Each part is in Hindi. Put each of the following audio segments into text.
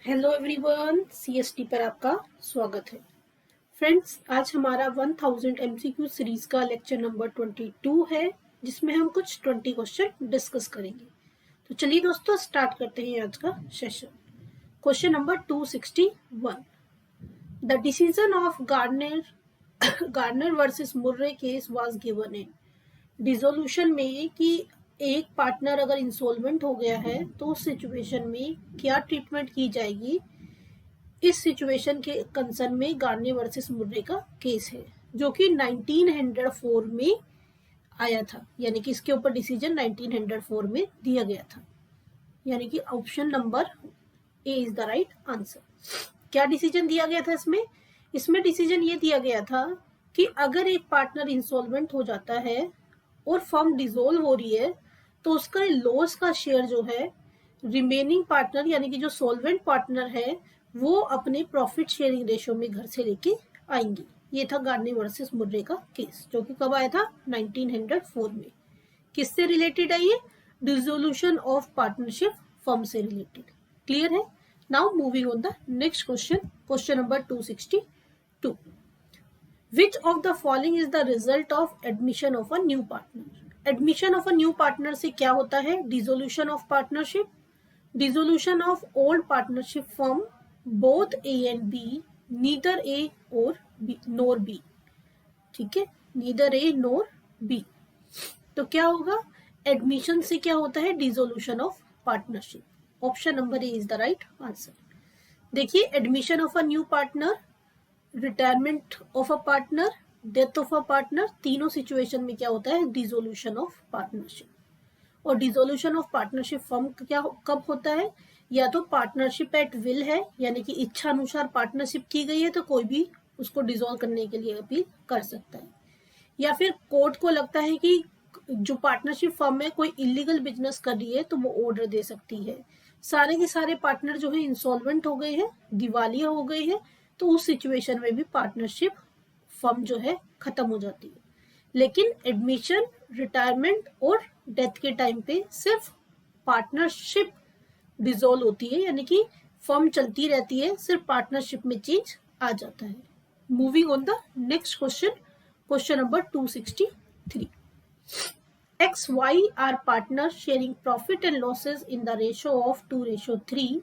हेलो एवरीवन, सीएसटी पर आपका स्वागत है। फ्रेंड्स, आज हमारा 1000 एमसीक्यू सीरीज का लेक्चर नंबर 22 है, जिसमें हम कुछ 20 क्वेश्चन डिस्कस करेंगे। तो चलिए दोस्तों, स्टार्ट करते हैं आज का session. Question number 261, the decision of Garner versus Murray case was given in. Dissolution में कि एक पार्टनर अगर इंसॉल्वेंट हो गया है तो उस सिचुएशन में क्या ट्रीटमेंट की जाएगी, इस सिचुएशन के कंसर्न में गार्नियर वर्सेस मुर्रे का केस है, जो कि 1904 में आया था। यानी कि इसके ऊपर डिसीजन 1904 में दिया गया था। यानी कि option number A is the right answer. क्या डिसीजन दिया गया था इसमें डिसीजन ये दिया गया था कि अगर एक पार्टनर इंसॉल्वेंट हो जाता है और फर्म डिसॉल्व हो रही है तो उसका लॉस का शेयर जो है रिमेनिंग पार्टनर यानी कि जो सॉल्वेंट पार्टनर है वो अपने प्रॉफिट शेयरिंग रेशो में घर से लेके आएंगे। ये था गार्नियर वर्सेस मुर्रे का केस, जो कि कब आया था? 1904 में। किससे रिलेटेड है ये? डिसोल्यूशन ऑफ पार्टनरशिप फर्म से रिलेटेड। क्लियर है? Now moving on the next question, question number 262। Which of the following is the result of admission of a new partner? Admission of a new partner से क्या होता है? Dissolution of partnership, dissolution of old partnership from both A and B, neither A or B nor B. ठीक है, neither A nor B. तो क्या होगा? Admission से क्या होता है? Dissolution of partnership. Option number A is the right answer. देखिए, admission of a new partner, retirement of a partner, death of a partner, तीनों सिचुएशन में क्या होता है? Dissolution of partnership. और डिसोल्यूशन ऑफ पार्टनरशिप फॉर्म क्या कब होता है? या तो पार्टनरशिप एट विल है, यानी कि इच्छा अनुसार पार्टनरशिप की गई है तो कोई भी उसको डिसॉल्व करने के लिए अपील कर सकता है, या फिर कोर्ट को लगता है कि जो पार्टनरशिप फर्म में कोई इलीगल बिजनेस कर रही है तो वो ऑर्डर दे सकती है। सारे के सारे पार्टनर जो है इंसॉल्वेंट हो गए हैं, दिवालिया हो गए हैं, तो उस सिचुएशन में भी पार्टनरशिप फर्म जो है खत्म हो जाती है। लेकिन एडमिशन, रिटायरमेंट और डेथ के टाइम पे सिर्फ पार्टनरशिप डिसॉल्व होती है, यानी कि फर्म चलती रहती है, सिर्फ पार्टनरशिप में चेंज आ जाता है। Moving on the next question, question number 263। X, Y are partners sharing profit and losses in the ratio of 2:3.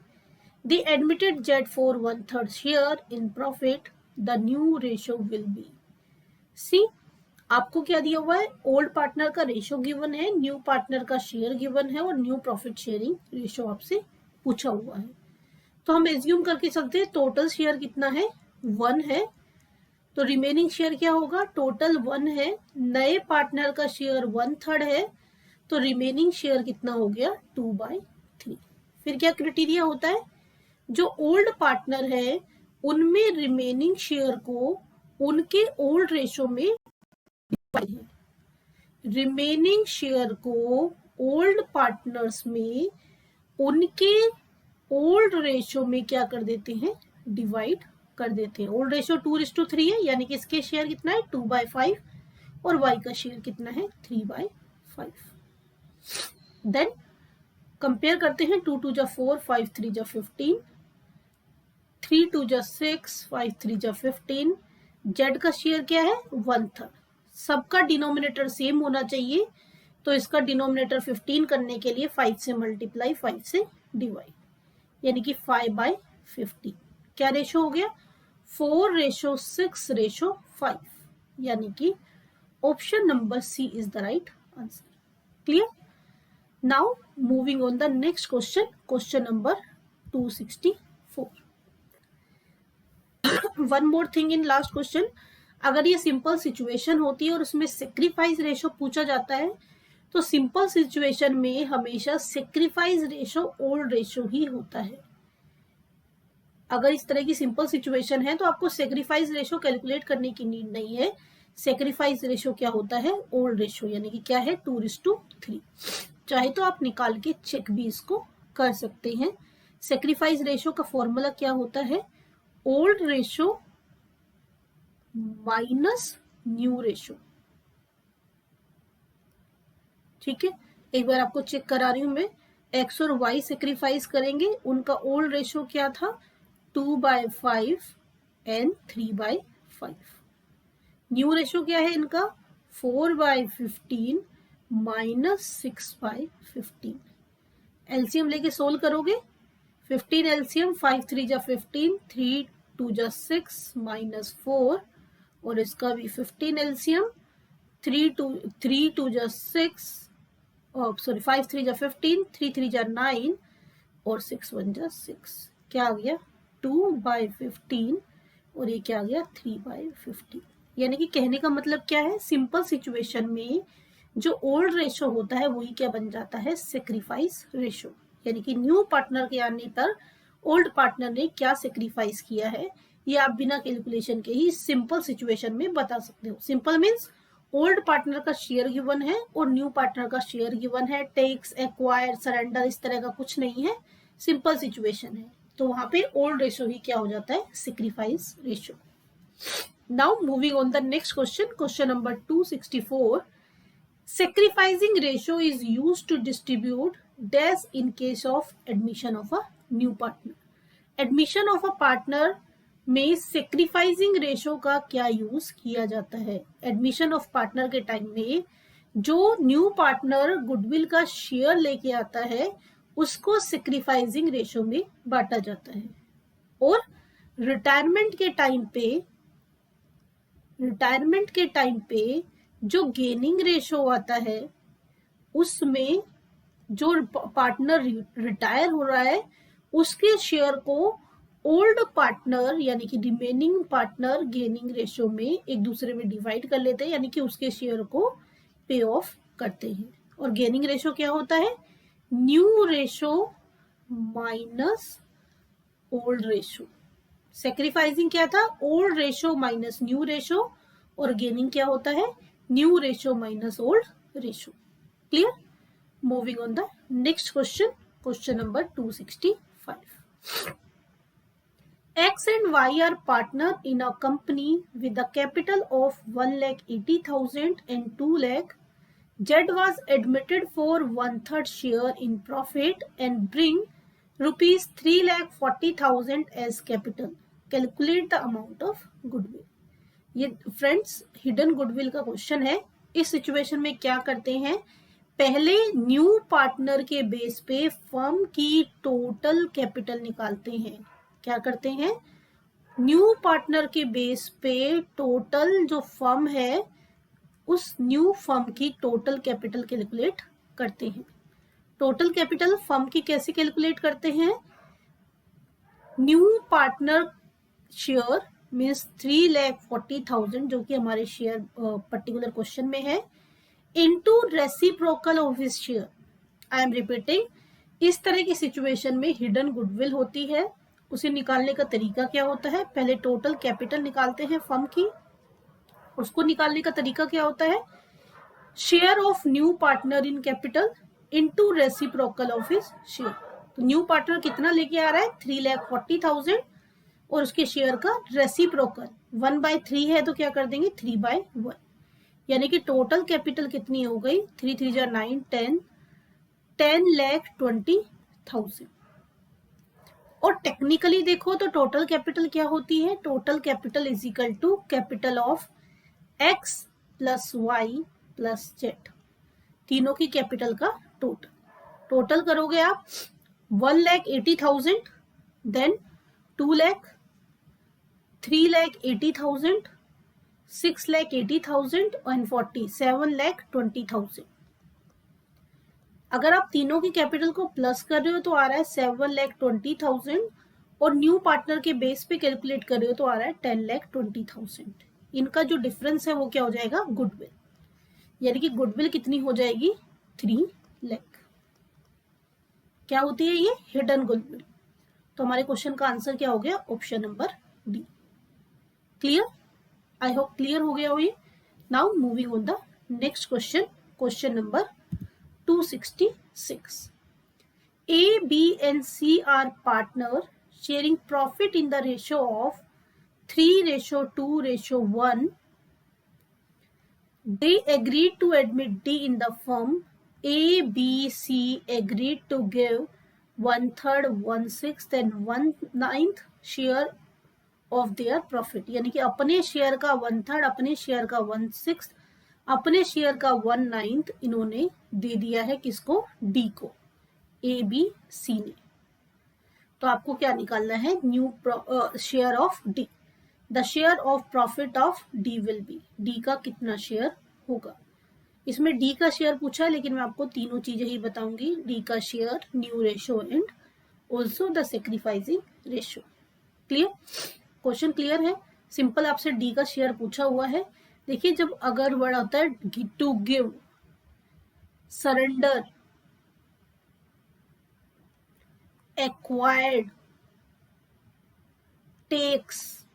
They admitted Z for 1/3 share in profit. The new ratio will be. See, आपको क्या दिया हुआ है? ओल्ड पार्टनर का रेशो गिवन है, न्यू पार्टनर का शेयर गिवन है और न्यू प्रॉफिट शेयरिंग रेशो आपसे पूछा हुआ है। तो हम एज्यूम करके सकते हैं टोटल शेयर कितना है? 1 है। तो रिमेनिंग शेयर क्या होगा? टोटल 1 है, नए पार्टनर का शेयर 1/3 है, तो रिमेनिंग शेयर कितना हो गया? 2/3। फिर क्या क्राइटेरिया होता है? जो ओल्ड पार्टनर है उनमें रिमेनिंग शेयर को उनके ओल्ड रेशो में डिवाइड है। रिमेनिंग शेयर को ओल्ड पार्टनर्स में उनके ओल्ड रेशो में क्या कर देते हैं? डिवाइड कर देते हैं। ओल्ड रेशो 2:3 है, यानी कि इसके शेयर कितना है? 2/5 और y का शेयर कितना है? 3/5। देन कंपेयर करते हैं। 2 2 जा 4, 5 3 जा 15, 3 2 जा 6, 5 3 जा 15। z का शेयर क्या है? 1/3। सबका डिनोमिनेटर सेम होना चाहिए, तो इसका डिनोमिनेटर 15 करने के लिए 5 से मल्टीप्लाई, 5 से डिवाइड, यानी कि 5/15। क्या रेशो हो गया? 4:6:5, यानी कि option number C is the right answer. Clear? Now moving on the next question, question number 264। One more thing in last question, अगर ये सिंपल सिचुएशन होती है और उसमें सेक्रीफाइस रेशो पूछा जाता है, तो सिंपल सिचुएशन में हमेशा सेक्रीफाइस रेशो ओल्ड रेशो ही होता है। अगर इस तरह की सिंपल सिचुएशन है तो आपको सेक्रीफाइस रेशो कैलकुलेट करने की नीड नहीं है। सेक्रीफाइस रेशो क्या होता है? ओल्ड रेशो, यानी कि क्या है? 2:3। चाहे तो आप निकाल के चेक भी इसको कर सकते हैं। सेक्रीफाइस रेशो का फॉर्मूला क्या होता है? Old ratio minus new ratio. ठीक है, एक बार आपको चेक करा रही हूं मैं। एक्स और वाई सेक्रीफाइस करेंगे, उनका ओल्ड रेशो क्या था 2/5 एंड 3/5। न्यू रेशो क्या है इनका 4/15 माइनस 6/15। एलसीएम लेके सोल्व करोगे, 15 एलसीएम 5 3 जा 15, 3 2 जा 6 माइनस 4, और इसका भी 15 एलसीएम 3 2 जा 6, सॉरी 5 3 जा 15, 3 3 जा 9 और 6 1 जा 6। क्या आ गया 2/15 और ये क्या आ गया 3/15। यानी कि कहने का मतलब क्या है, सिंपल सिचुएशन में जो ओल्ड रेशो होता है वही क्या बन जाता है सेक्रीफाइस रेशो। यानी कि न्यू पार्टनर के आने पर ओल्ड पार्टनर ने क्या सेक्रीफाइस किया है ये आप बिना कैलकुलेशन के ही सिंपल सिचुएशन में बता सकते हो। सिंपल मीन्स ओल्ड पार्टनर का शेयर गिवन है और न्यू पार्टनर का शेयर गिवन है, टेक्स एक्वायर सरेंडर इस तरह का कुछ नहीं है, सिंपल सिचुएशन है, तो वहां पे ओल्ड रेशो ही क्या हो जाता है sacrifice ratio. Now moving on the next question, question number 264। Sacrificing ratio is used to distribute dash in case of admission of a new partner. Admission of a partner में sacrificing ratio का क्या यूज किया जाता है। Admission of partner के टाइम में जो न्यू पार्टनर गुडविल का शेयर लेके आता है उसको sacrificing ratio में बांटा जाता है, और रिटायरमेंट के टाइम पे जो गेनिंग रेशो आता है उसमें जो पार्टनर रिटायर हो रहा है उसके शेयर को ओल्ड पार्टनर यानी कि रिमेनिंग पार्टनर गेनिंग रेशो में एक दूसरे में डिवाइड कर लेते हैं, यानी कि उसके शेयर को पे ऑफ करते हैं। और गेनिंग रेशो क्या होता है new ratio minus old ratio. Sacrificing क्या था old ratio minus new ratio, और गेनिंग क्या होता है new ratio minus old ratio. Clear? Moving on the next question, question number 265। X and Y are partner in a company with a capital of 1,80,000 and 2 lakh. Z was admitted for 1/3 share in profit and bring rupees 3,40,000 as capital. Calculate the amount of goodwill. ये फ्रेंड्स हिडन गुडविल का क्वेश्चन है। इस सिचुएशन में क्या करते हैं, पहले न्यू पार्टनर के बेस पे फर्म की टोटल कैपिटल निकालते हैं। क्या करते हैं न्यू पार्टनर के बेस पे टोटल जो फर्म है उस न्यू फर्म की टोटल कैपिटल कैलकुलेट करते हैं। टोटल कैपिटल फर्म की कैसे कैलकुलेट करते हैं, न्यू पार्टनर शेयर मीन्स 3,40,000 जो कि हमारे शेयर पर्टिकुलर क्वेश्चन में है, into reciprocal of his share. I am repeating, इस तरह की सिचुएशन में हिडन गुडविल होती है। उसे निकालने का तरीका क्या होता है, पहले टोटल कैपिटल निकालते हैं फर्म की, उसको निकालने का तरीका क्या होता है share of new partner in capital into reciprocal of his share. तो न्यू पार्टनर कितना लेके आ रहा है 3,40,000 और उसके शेयर का रेसिप्रोकल 1/3 है तो क्या कर देंगे 3/1, यानी कि टोटल कैपिटल कितनी हो गई 3 3 जा 9 10,20,000। और टेक्निकली देखो तो टोटल कैपिटल क्या होती है, total capital is equal to capital of x plus Y plus Z, तीनों की कैपिटल का टोटल करोगे आप 1,80,000, देन 2 लाख, 3,80,000, 6,80,000 और 40 7,20,000। अगर आप तीनों की कैपिटल को प्लस कर रहे हो तो आ रहा है 7,20,000 और न्यू पार्टनर के बेस पे कैलकुलेट कर रहे हो तो आ रहा है 10,20,000। इनका जो डिफरेंस है वो क्या हो जाएगा गुडविल, यानी कि गुडविल कितनी हो जाएगी 3 लाख। क्या होती है ये हिडन गुडविल। तो हमारे क्वेश्चन का आंसर क्या हो गया option number D. Clear? I hope clear हो गया हो ये। Now moving on the next question, question number 266. A, B and C are partner sharing profit in the ratio of 3:2:1. They agreed to admit D in the firm A, B, C agreed to give 1/3, 1/6 and 1/9 share of their profit, यानी कि अपने शेयर का 1/3, अपने शेयर का 1/6, अपने शेयर का 1/9 इन्होंने दे दिया है किसको? डी को, ए बी सी ने। तो आपको क्या निकालना है? New share of D. The share of profit of D will be, D का कितना शेयर होगा। इसमें डी का शेयर पूछा है, लेकिन मैं आपको तीनों चीजें ही बताऊंगी, डी का share, new ratio and also the sacrificing ratio. Clear? Question clear है? सिंपल आपसे डी का शेयर पूछा हुआ है। देखिए, जब अगर वर्ड होता है to give, surrender, acquired, takes,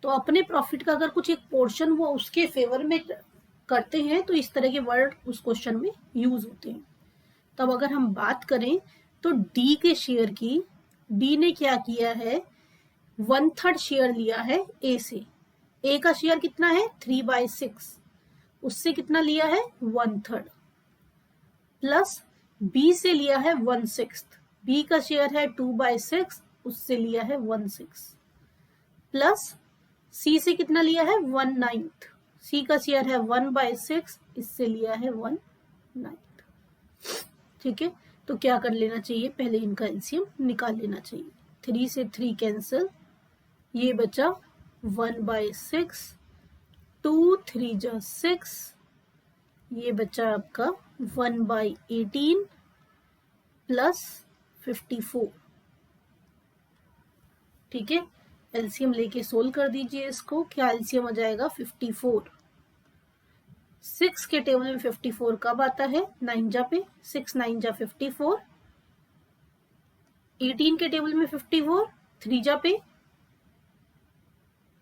तो अपने प्रॉफिट का अगर कुछ एक पोर्शन वो उसके फेवर में करते हैं तो इस तरह के वर्ड उस क्वेश्चन में यूज होते हैं। तब अगर हम बात करें तो डी के शेयर की, डी ने क्या किया है? 1/3 शेयर लिया है ए से। ए का शेयर कितना है? 3/6, उससे कितना लिया है? 1/3, प्लस बी से लिया है 1/6, बी का शेयर है 2/6, उससे लिया है 1/6, प्लस सी से कितना लिया है? 1/9, सी का शेयर है 1/6, इससे लिया है 1/9। ठीक है, तो क्या कर लेना चाहिए? पहले इनका एलसीएम निकाल लेना चाहिए। 3 से 3 कैंसिल, ये बचा 1/6, 2 3 जा 6, ये बचा आपका 1/18 प्लस 54। ठीक है, एलसीएम लेके सोल्व कर दीजिए इसको। क्या एलसीएम आ जाएगा? 54। 6 के टेबल में 54 कब आता है? 9 जा पे, 6 9 जा 54। 18 के टेबल में 54 3 जा पे,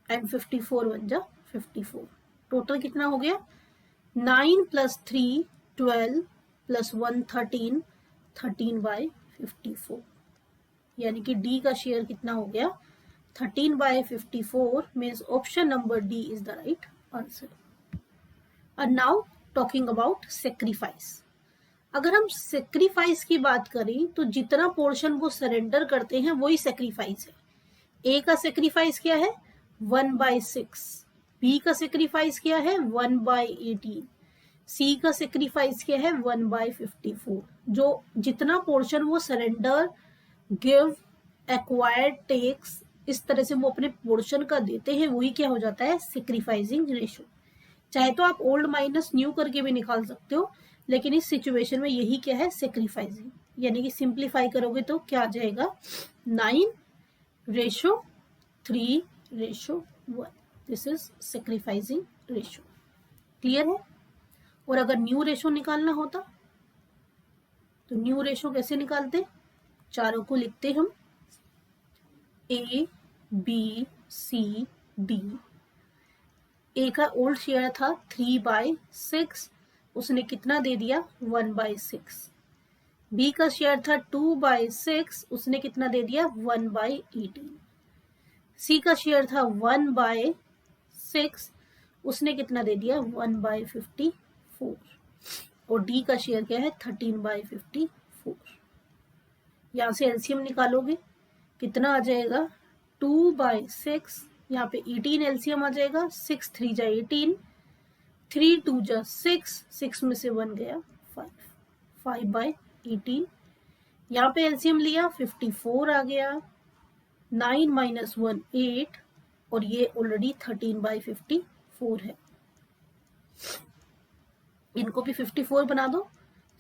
एंड 54 1 जा 54। टोटल कितना हो गया? 9 + 3 12 + 1 13, 13/54। यानी कि डी का शेयर कितना हो गया? 13/54 means option number D is the right answer. And now talking about sacrifice. अगर हम सेक्रीफाइस की बात करें तो जितना पोर्शन वो सरेंडर करते हैं वही सेक्रीफाइस है। ए का सेक्रीफाइस क्या है? 1/6। बी का सेक्रीफाइस क्या है? 1/18। सी का सेक्रीफाइस क्या है? 1/54। जो जितना पोर्शन वो सरेंडर, गिव, एक्वायर्ड, टेक्स, इस तरह से वो अपने पोर्शन का देते हैं, वही क्या हो जाता है? Sacrificing ratio. चाहे तो आप ओल्ड माइनस न्यू करके भी निकाल सकते हो, लेकिन इस सिचुएशन में यही क्या है? सेक्रीफाइसिंग। यानी कि सिंप्लीफाई करोगे तो क्या आ जाएगा? 9:3:1। This is sacrificing ratio. Clear है? और अगर न्यू रेशो निकालना होता तो न्यू रेशो कैसे निकालते? चारों को लिखते हम, ए बी सी डी। ए का ओल्ड शेयर था 3/6, उसने कितना दे दिया? 1/6। बी का शेयर था 2/6, उसने कितना दे दिया? 1/18। सी का शेयर था 1/6, उसने कितना दे दिया? 1/54। और डी का शेयर क्या है? 13/54। यहां से एलसीएम निकालोगे, कितना आ जाएगा? 2/6, यहाँ पे 18 एलसीएम आ जाएगा। 6 3 जा 18, 3 2 जा 6, 6 में से 1 गया 5, 5/18। यहाँ पे एलसीएम लिया, 54 आ गया। 9 - 1 8, और ये ऑलरेडी 13/54 है। इनको भी 54 बना दो।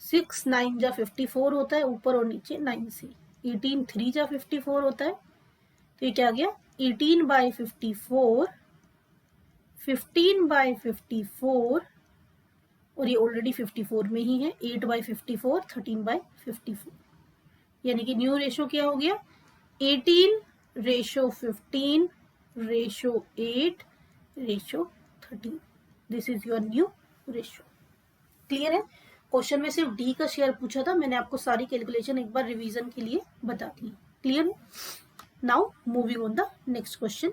6 9 जा 54 होता है, ऊपर और नीचे 9 से। 18 3 जा 54 होता है, तो ये क्या आ गया? 18/54, 15/54, और ये ऑलरेडी 54 में ही है। 8/54, 13/54। यानी कि न्यू रेशो क्या हो गया? 18:15:8:13। This is your new ratio. Clear है? क्वेश्चन में सिर्फ डी का शेयर पूछा था, मैंने आपको सारी कैलकुलेशन एक बार रिवीजन के लिए बता दी। क्लियर है? Now moving on the next question,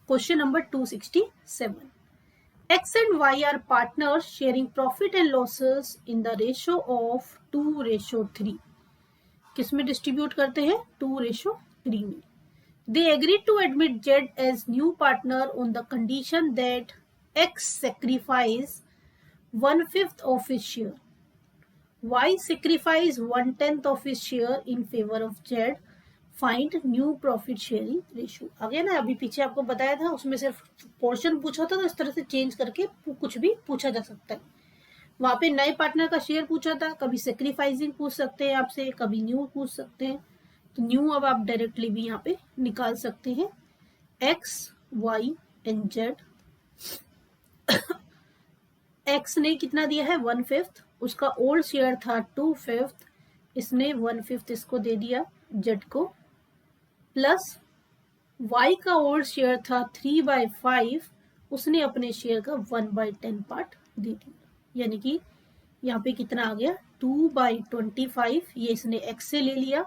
question number 267। X and Y are partners sharing profit and losses in the ratio of 2:3. किसमें डिस्ट्रीब्यूट करते हैं? 2:3 में. They agreed to admit Z as new partner on the condition that X sacrifice 1/5 of his share. Y sacrifice 1/10 of his share in favor of Z. Find new profit sharing ratio. आ गया ना, अभी पीछे आपको बताया था, उसमें सिर्फ पोर्शन पूछा था, तो इस तरह से चेंज करके कुछ भी पूछा जा सकता है. वहां पे नए पार्टनर का शेयर पूछा था, कभी सेक्रीफाइसिंग पूछ सकते हैं आपसे, कभी न्यू पूछ सकते हैं. तो न्यू अब आप डायरेक्टली भी यहाँ पे निकाल सकते हैं. X Y and Z. X ने कितना दिया है? 1/5. उसका ओल्ड शेयर था 2/5. इसने 1/5 इसको दे दिया जेड को, प्लस y का ओल्ड शेयर था 3/5. उसने अपने शेयर का 1/10 पार्ट दे दिया. यानी कि यहाँ पे कितना आ गया? 2/25. ये इसने x से ले लिया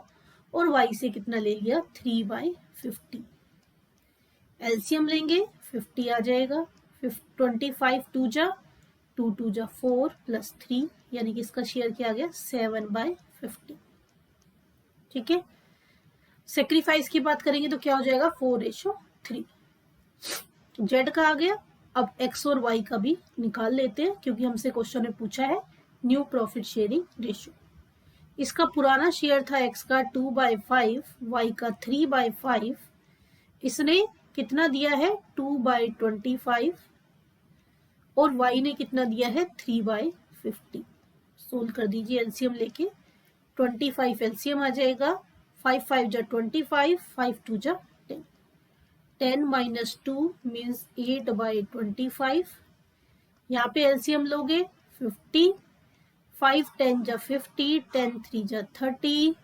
और y से कितना ले लिया? 3/50. एलसीएम लेंगे 50 आ जाएगा. 25 2 जा 2 2 जा 4 प्लस 3, यानी कि इसका शेयर क्या आ गया? 7/50. ठीक है. सेक्रीफाइस की बात करेंगे तो क्या हो जाएगा? 4:3. जेड का आ गया. अब एक्स और वाई का भी निकाल लेते हैं, क्योंकि हमसे क्वेश्चन में पूछा है न्यू प्रॉफिट शेयरिंग रेशियो. इसका पुराना शेयर था एक्स का 2/5, वाई का 3/5. इसने कितना दिया है? 2/25 और वाई ने कितना दिया है? 3/50. सोल्व कर दीजिए एलसीएम लेके. 25 एलसीएम आ जाएगा. 5 5 जा 25, 5 2 जा 10. 10 minus 2 means 8/25. यहाँ पे एलसीएम लोगे 50. 5 10 जा 50, 10 3 जा 30,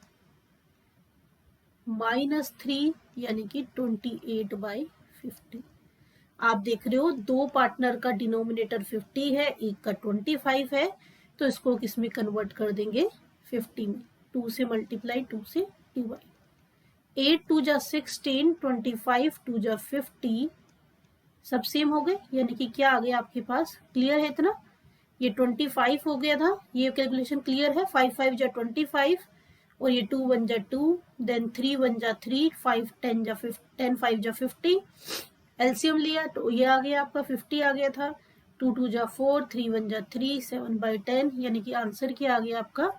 -3 यानी कि 28/50. आप देख रहे हो दो पार्टनर का डिनोमिनेटर 50 है, एक का 25 है, तो इसको किस में कन्वर्ट कर देंगे? 50 में. 2 से मल्टीप्लाई, 2 से डिवाइड. 8 2 जा 16, 25 2 जा 50, सब सेम हो गए. यानी कि क्या आ गया आपके पास? क्लियर है इतना? ये 25 हो गया था, ये कैलकुलेशन क्लियर है. 5 5 जा 25 और ये 2 1 जा 2, देन 3 1 जा 3, 5 10 जा 10 5 जा 50. एलसीएम लिया तो ये आ गया आपका 50 आ गया था. 2 2 जा 4, 3 1 जा 3, 7/10. यानी कि आंसर क्या आ गया आपका?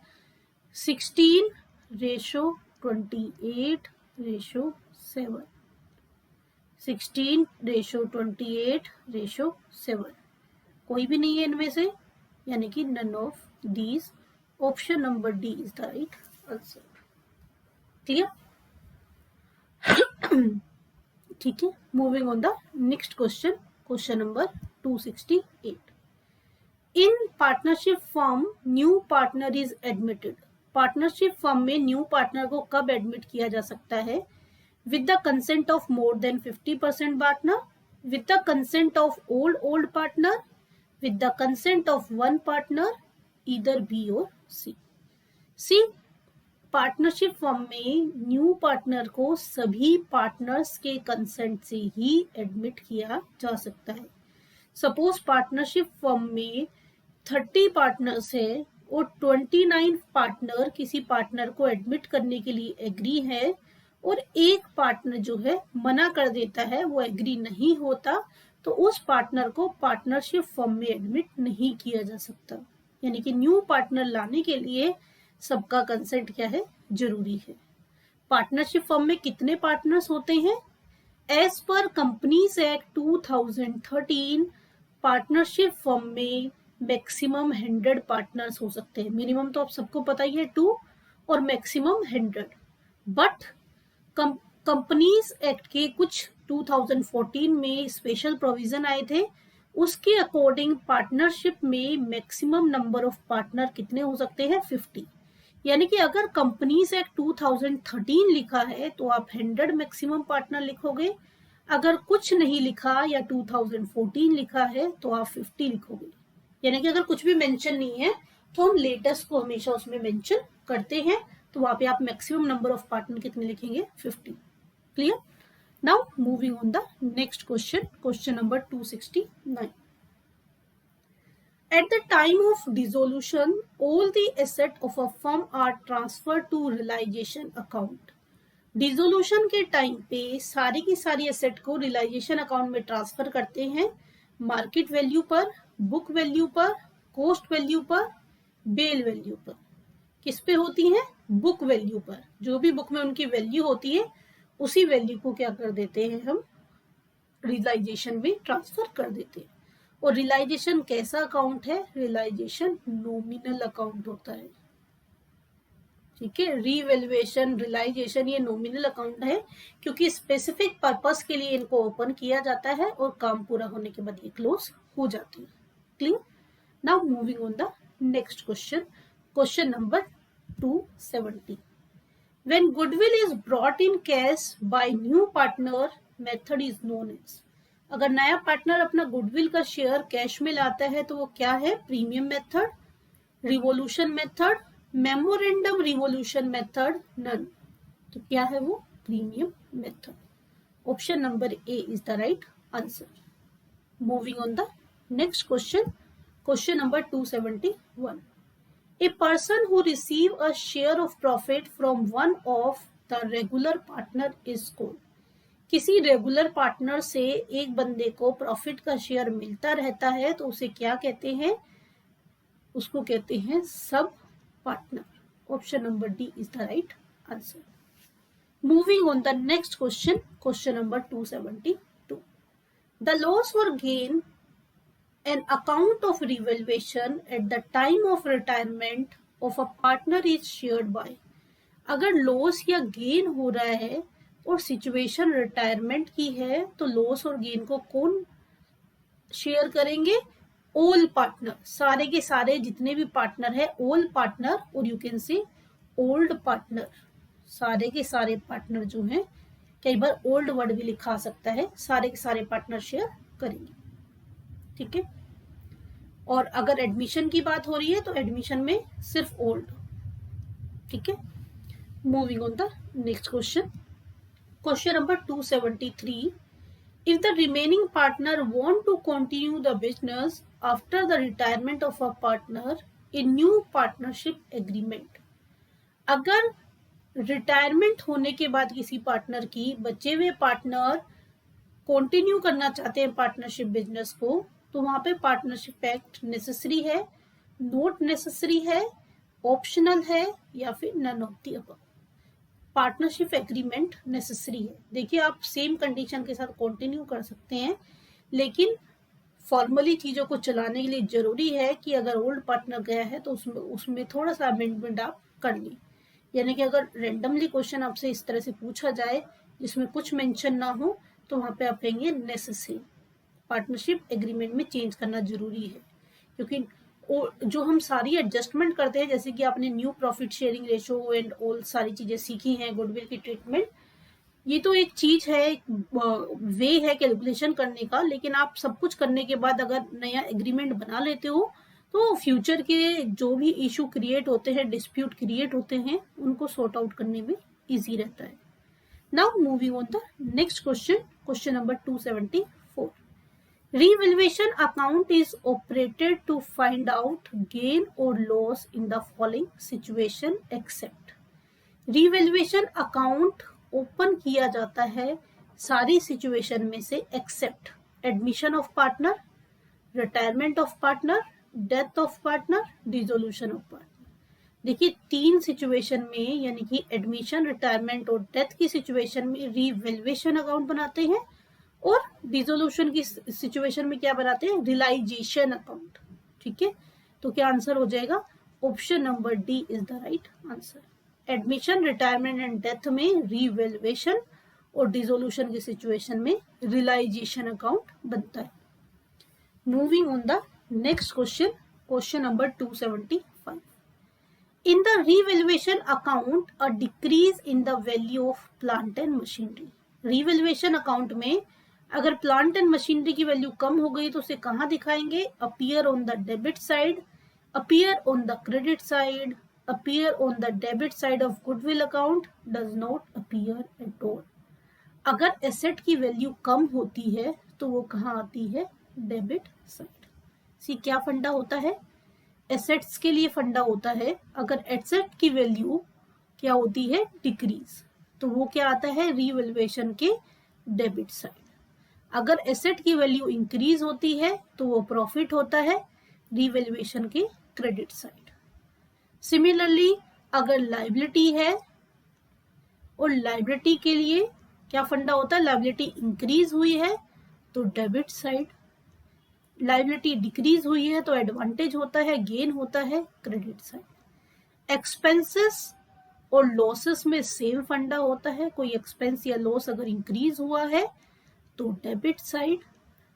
16:28:7. 16:28:7. कोई भी नहीं है इनमें से, यानी कि none of these. Option number D is the right answer. Clear? ठीक है. Moving on the next question. Question number 268. In partnership firm new partner is admitted. Partnership firm में न्यू पार्टनर को कब एडमिट किया जा सकता है? With the consent of more than 50% partner, with the consent of old partner, with the consent of one partner, either B और सी. सी, पार्टनरशिप फर्म में न्यू पार्टनर को सभी पार्टनर्स के कंसेंट से ही एडमिट किया जा सकता है. सपोज पार्टनरशिप फर्म में 30 पार्टनर्स है और 29 पार्टनर किसी पार्टनर को एडमिट करने के लिए एग्री है, और एक पार्टनर जो है मना कर देता है, वो एग्री नहीं होता, तो उस पार्टनर को पार्टनरशिप फर्म में एडमिट नहीं किया जा सकता. यानी कि न्यू पार्टनर लाने के लिए सबका कंसेंट क्या है? जरूरी है. पार्टनरशिप फर्म में कितने पार्टनर्स होते हैं? एज पर कंपनीज एक्ट 2013 पार्टनरशिप फर्म में मैक्सिमम 100 पार्टनर्स हो सकते हैं. मिनिमम तो आप सबको पता ही है 2 और मैक्सिमम 100. बट कंपनीज एक्ट के कुछ 2014 में स्पेशल प्रोविजन आए थे, उसके अकॉर्डिंग पार्टनरशिप में मैक्सिमम नंबर ऑफ पार्टनर कितने हो सकते हैं? 50. यानी कि अगर कंपनीज एक्ट 2013 लिखा है तो आप 100 मैक्सिमम पार्टनर लिखोगे. अगर कुछ नहीं लिखा या 2014 लिखा है तो आप 50 लिखोगे. यानी कि अगर कुछ भी मेंशन नहीं है तो हम लेटेस्ट को हमेशा उसमें मेंशन करते हैं, तो वहां पे आप मैक्सिमम नंबर ऑफ पार्टनर कितने लिखेंगे? 50. Clear? Now moving on the next question. Question number 269. At the time of dissolution, all the assets of a firm are transferred to realization account. Dissolution के टाइम पे सारी की सारी एसेट को रियलाइजेशन अकाउंट में ट्रांसफर करते हैं, मार्केट वैल्यू पर, बुक वैल्यू पर, कॉस्ट वैल्यू पर, बेल वैल्यू पर। किस पे होती है? बुक वैल्यू पर। जो भी बुक में उनकी वैल्यू होती है उसी वैल्यू को क्या कर देते हैं हम? रियलाइजेशन में ट्रांसफर कर देते हैं। और रियलाइजेशन कैसा अकाउंट है? रियलाइजेशन नॉमिनल अकाउंट होता है। ठीक है, रीवैल्यूएशन, रियलाइजेशन ये नॉमिनल अकाउंट है क्योंकि स्पेसिफिक पर्पस के लिए इनको ओपन किया जाता है और काम पूरा होने के बाद ये क्लोज हो जाती है। Clear? Now moving on the next question, question number 270। When goodwill is brought in cash by new partner, method is known as। अगर नया पार्टनर अपना गुडविल का शेयर कैश में लाता है तो वो क्या है? Premium method, revolution method, memorandum revolution method, none. तो क्या है वो? Premium method. Option number A is the right answer. Moving on the next question, question number 271। A person who receive a share of profit from one of the regular partner is called। किसी रेगुलर पार्टनर से एक बंदे को प्रॉफिट का शेयर मिलता रहता है तो उसे क्या कहते हैं? उसको कहते हैं sub partner. Option number D is the right answer. Moving on the next question, question number 272। The loss और gain an account of revaluation at the time of retirement of a partner is shared by। अगर लॉस या गेन हो रहा है और सिचुएशन रिटायरमेंट की है तो लॉस और गेन को कौन शेयर करेंगे? ऑल पार्टनर, सारे के सारे जितने भी पार्टनर है, ऑल पार्टनर, और you can say old partner. सारे के सारे पार्टनर जो हैं, कई बार ओल्ड वर्ड भी लिखा सकता है, सारे के सारे पार्टनर शेयर करेंगे। ठीक है, और अगर एडमिशन की बात हो रही है तो एडमिशन में सिर्फ ओल्ड। ठीक है, moving on the next question, question number 273। If the remaining partner want to continue the business after the retirement of a partner in new partnership agreement. अगर रिटायरमेंट होने के बाद किसी पार्टनर की बचे हुए पार्टनर कंटिन्यू करना चाहते हैं पार्टनरशिप बिजनेस को, तो वहां पे पार्टनरशिप एक्ट नेसेसरी है, नॉट नेसेसरी है, ऑप्शनल है, या फिर none of the above. Partnership agreement necessary है। देखिए, आप सेम कंडीशन के साथ कंटिन्यू कर सकते हैं, लेकिन फॉर्मली चीजों को चलाने के लिए जरूरी है कि अगर ओल्ड पार्टनर गया है तो उसमें थोड़ा सा अमेंडमेंट आप कर लें। यानी कि अगर रेंडमली क्वेश्चन आपसे इस तरह से पूछा जाए जिसमें कुछ मेंशन ना हो तो वहां पे आप कहेंगे नेसेसरी। पार्टनरशिप एग्रीमेंट में चेंज करना जरूरी है, क्योंकि जो हम सारी एडजस्टमेंट करते हैं, जैसे कि आपने new profit sharing ratio and all सारी चीजें सीखी हैं, गुडविल की ट्रीटमेंट, ये तो एक चीज है, वे है कैलकुलेशन करने का। लेकिन आप सब कुछ करने के बाद अगर नया एग्रीमेंट बना लेते हो तो फ्यूचर के जो भी इशू क्रिएट होते हैं, डिस्प्यूट क्रिएट होते हैं, उनको सॉर्ट आउट करने में इजी रहता है। Now moving on the next question, question number 274। Revaluation account is operated to find out gain or loss in the following situation except। Revaluation account open किया जाता है सारी सिचुएशन में से except admission of partner, retirement of partner, death of partner, dissolution of partner. देखिए, तीन सिचुएशन में, यानी कि एडमिशन, रिटायरमेंट और डेथ की सिचुएशन में रिवैल्यूएशन अकाउंट बनाते हैं, और डिसोल्यूशन की सिचुएशन में क्या बनाते हैं? Realisation account. ठीक है, तो क्या आंसर हो जाएगा? Option number D is the right answer. Admission, retirement and death में रिवैल्यूएशन और डिसोल्यूशन की सिचुएशन में रियलाइजेशन अकाउंट बनता है। Moving on the next question, question number 275। In the revaluation account a decrease in the value of plant and machinery. Revaluation account में अगर प्लांट एंड मशीनरी की वैल्यू कम हो गई तो उसे कहाँ दिखाएंगे? Appear on the debit side, appear on the credit side, appear on the debit side of goodwill account, does not appear at all. अगर एसेट की वैल्यू कम होती है तो वो कहाँ आती है? Debit side. सी क्या फंडा होता है, एसेट्स के लिए फंडा होता है। अगर एसेट की वैल्यू क्या होती है, डिक्रीज, तो वो क्या आता है, रीवैल्यूएशन के डेबिट साइड। अगर एसेट की वैल्यू इंक्रीज होती है तो वो प्रॉफिट होता है, रीवैल्यूएशन के क्रेडिट साइड। सिमिलरली अगर लायबिलिटी है और लायबिलिटी के लिए क्या फंडा होता है, लायबिलिटी इंक्रीज हुई है तो डेबिट साइड, लायबिलिटी डिक्रीज हुई है तो एडवांटेज होता है, गेन होता है, क्रेडिट साइड। एक्सपेंसेस और लॉसेस में सेम फंडा होता है, कोई एक्सपेंस या लॉस अगर इंक्रीज हुआ है तो डेबिट साइड,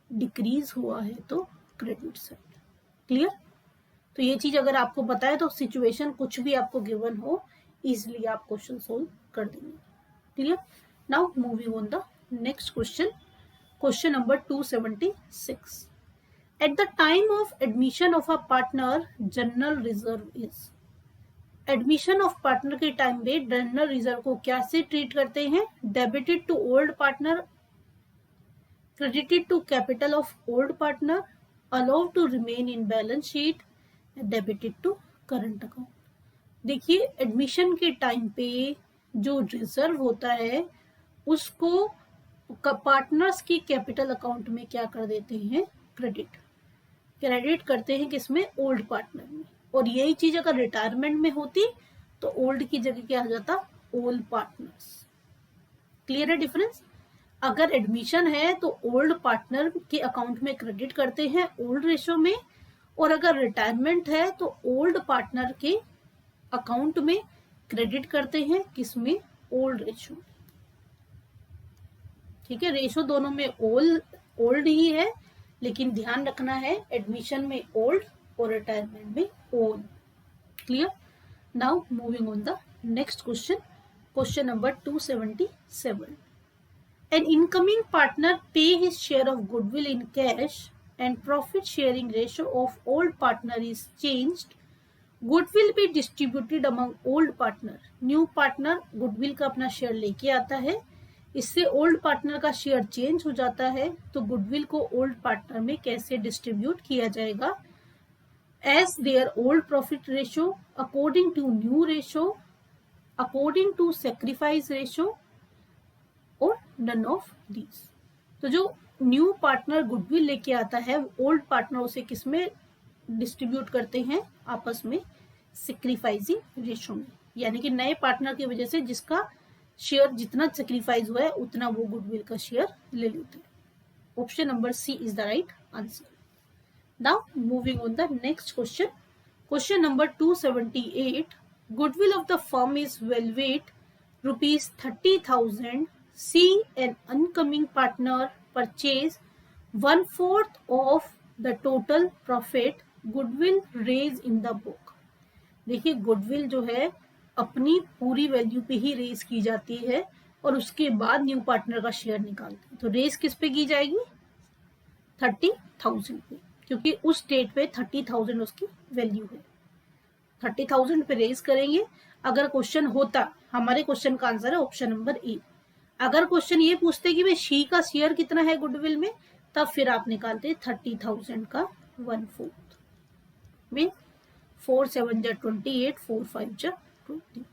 डिक्रीज हुआ है तो क्रेडिट साइड। क्लियर? तो ये चीज अगर आपको पता है तो सिचुएशन कुछ भी आपको गिवन हो, इजिली आप क्वेश्चन सोल्व कर देंगे। Clear? Now moving on the next question, question number 276। At the time of admission of a partner, general reserve is, admission of partner के टाइम पे जनरल रिजर्व को कैसे ट्रीट करते हैं, debited to old partner, credited to capital of old partner, allowed to remain in balance sheet, debited to current account. देखिए एडमिशन के टाइम पे जो रिजर्व होता है उसको पार्टनर्स की कैपिटल अकाउंट में क्या कर देते हैं, क्रेडिट करते हैं, किसमें, ओल्ड पार्टनर में। और यही चीज अगर रिटायरमेंट में होती तो ओल्ड की जगह क्या आ जाता, ओल्ड पार्टनर्स। क्लियर है डिफरेंस? अगर एडमिशन है तो ओल्ड पार्टनर के अकाउंट में क्रेडिट करते हैं ओल्ड रेशो में, और अगर रिटायरमेंट है तो ओल्ड पार्टनर के अकाउंट में क्रेडिट करते हैं, किसमें, ओल्ड रेशो। ठीक है, रेशो दोनों में ओल्ड ही है, लेकिन ध्यान रखना है एडमिशन में ओल्ड और रिटायरमेंट में old. Clear? Now moving on the next question, question number 277। An incoming partner pay his share of goodwill in cash and profit sharing ratio of old partner is changed. Goodwill be distributed among old partner. New partner goodwill का अपना शेयर लेके आता है, इससे ओल्ड पार्टनर का शेयर चेंज हो जाता है, तो गुडविल को ओल्ड पार्टनर में कैसे डिस्ट्रीब्यूट किया जाएगा, as their old profit ratio, according to new ratio, according to sacrifice ratio, और नन ऑफ दीज। तो जो न्यू पार्टनर गुडविल लेके आता है ओल्ड पार्टनर उसे किसमें डिस्ट्रीब्यूट करते हैं, आपस में सेक्रीफाइसिंग रेशो में, यानी कि नए पार्टनर की वजह से जिसका शेयर जितना सेक्रीफाइस हुआ है उतना वो गुडविल का शेयर ले लेते हैं। Option number C is the right answer. Now moving on the next question, question number 278। Goodwill of the firm is valuate ₹30,000. See an incoming partner purchase 1/4 of the total profit goodwill raised in the book. देखिए गुडविल जो है अपनी पूरी वैल्यू पे ही रेज की जाती है और उसके बाद न्यू पार्टनर का शेयर निकालते हैं। तो रेज किस पे की जाएगी, 30,000 पे, क्योंकि उस डेट पे 30,000 उसकी वैल्यू है। 30,000 पे रेज करेंगे। अगर क्वेश्चन होता, हमारे क्वेश्चन का आंसर है ऑप्शन नंबर ए। अगर क्वेश्चन ये पूछते कि भाई शी का शेयर कितना है गुडविल में, तब फिर आप निकालते 30,000 का 1/4 में 4 7 जा 28, 4 5 जा 20,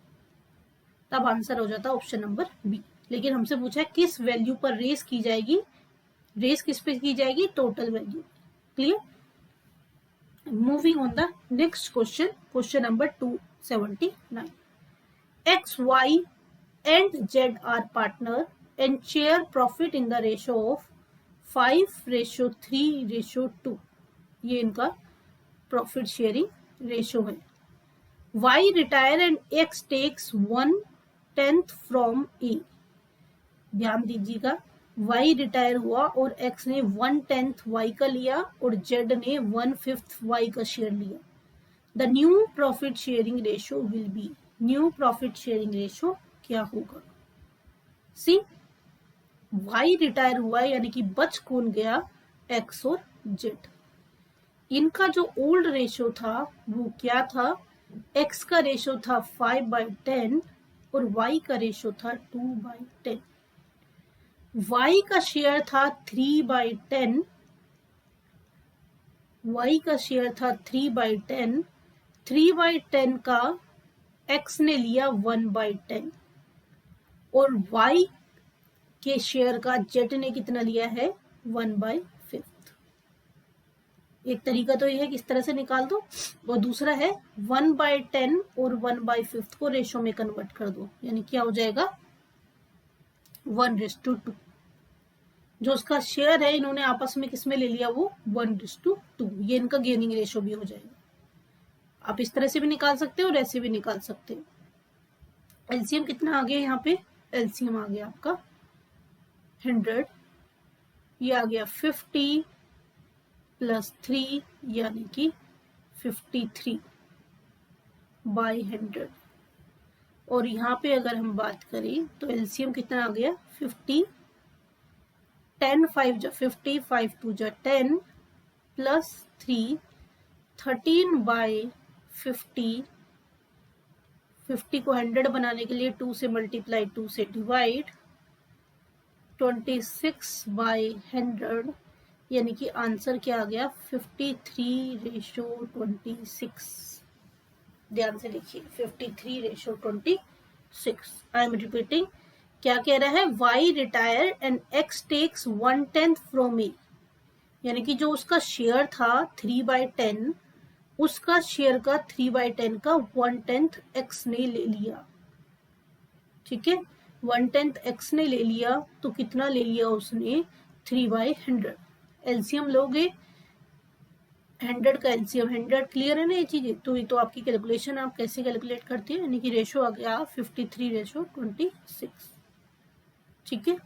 तब आंसर हो जाता ऑप्शन नंबर बी। लेकिन हमसे पूछा है किस वैल्यू पर रेस की जाएगी, रेस किस पे की जाएगी, total value. Clear? Moving on the next question, question number 279। X, Y and Z are partner and share profit in the ratio of 5:3:2। ये इनका प्रॉफिट शेयरिंग रेशो है। Y retire and X takes 1/10 from A। ध्यान दीजिएगा, Y रिटायर हुआ और X ने 1/10 Y का लिया और Z ने 1/5 Y का शेयर लिया। The new profit sharing ratio will be, new profit sharing ratio क्या होगा, सी वाई रिटायर हुआ यानी कि बच कौन गया, एक्स और जेड। इनका जो ओल्ड रेशो था वो क्या था, एक्स का रेशो था 5/10 और वाई का रेशो था 2/10। वाई का शेयर था 3/10, y का शेयर था 3/10, 3/10 का x ने लिया 1/10 और y के शेयर का z ने कितना लिया है 1/5। एक तरीका तो यह है कि इस तरह से निकाल दो, और दूसरा है 1/10 और 1/5 को रेशो में कन्वर्ट कर दो, यानी क्या हो जाएगा 1:2। जो उसका शेयर है इन्होंने आपस में किसमें ले लिया वो 1:2, ये इनका गेनिंग रेशो भी हो जाएगा। आप इस तरह से भी निकाल सकते हो और ऐसे भी निकाल सकते हो। एलसीएम कितना आ गया यहाँ पे, एलसीएम आ गया आपका 100, ये आ गया 50 + 3 यानी कि 53/100। और यहाँ पे अगर हम बात करें तो एलसीएम कितना आ गया 50, 10 5 जा 50, 5 2 जा 10 + 3 13/50। 50 को 100 बनाने के लिए 2 से मल्टीप्लाई 2 से डिवाइड 26/100, यानी कि आंसर क्या आ गया 53:26। ध्यान से लिखिए 53:26। आई एम रिपीटिंग, क्या कह रहा है y retire and x takes 1/10 from A, यानी कि जो उसका शेयर था 3/10, उसका शेयर का 3/10 का 1/10 x ने ले लिया। ठीक है, 1/10 x ने ले लिया तो कितना ले लिया उसने 3/100। एलसीएम लोगे 100 का एलसीएम 100, क्लियर है ना ये चीजें। तो ये तो आपकी कैलकुलेशन आप कैसे कैलकुलेट करते हैं, यानी कि रेशो आ गया 53:26। ठीक है,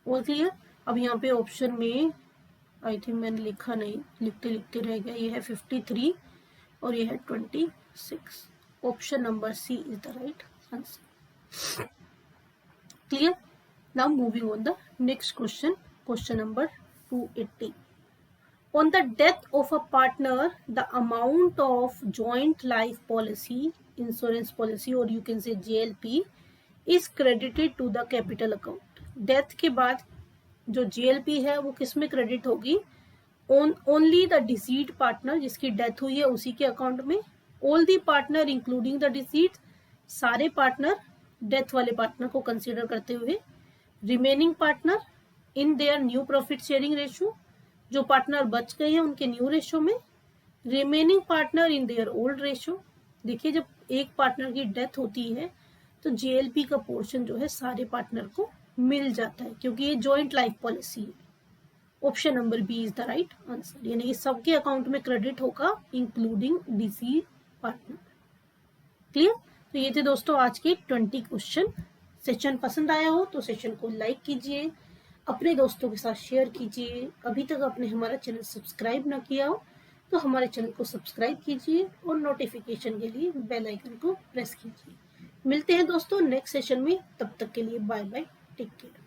वो क्लियर। अब यहाँ पे ऑप्शन में आई थिंक मैंने लिखा नहीं, लिखते लिखते रह गया, ये है 53 और ये है 26। Option number C is the right answer. Clear. Now moving on the next question, question number 280। On the death of a partner, the amount of joint life policy, insurance policy, or you can say JLP, is credited to the capital account. Death के बाद जो JLP है वो किस में क्रेडिट होगी, ओनली द डिसीड पार्टनर, जिसकी डेथ हुई है उसी के अकाउंट में। All the partner including the decide, सारे पार्टनर डेथ वाले पार्टनर को कंसिडर करते हुए। Remaining partner in their new profit sharing ratio, जो पार्टनर बच गए हैं उनके न्यू रेशो में। Remaining partner in their old ratio. देखिए जब एक पार्टनर की डेथ होती है तो जेएलपी का पोर्शन जो है सारे पार्टनर को मिल जाता है, क्योंकि ये जॉइंट लाइफ पॉलिसी है। Option number B is the right answer, यानी कि सबके अकाउंट में क्रेडिट होगा इंक्लूडिंग डिसीज पार्टनर। क्लियर। तो ये थे दोस्तों आज के 20 क्वेश्चन। सेशन पसंद आया हो तो सेशन को लाइक कीजिए, अपने दोस्तों के साथ शेयर कीजिए। अभी तक आपने हमारा चैनल सब्सक्राइब ना किया हो तो हमारे चैनल को सब्सक्राइब कीजिए और नोटिफिकेशन के लिए बेल आइकन को प्रेस कीजिए। मिलते हैं दोस्तों नेक्स्ट सेशन में, तब तक के लिए बाय बाय, टेक केयर।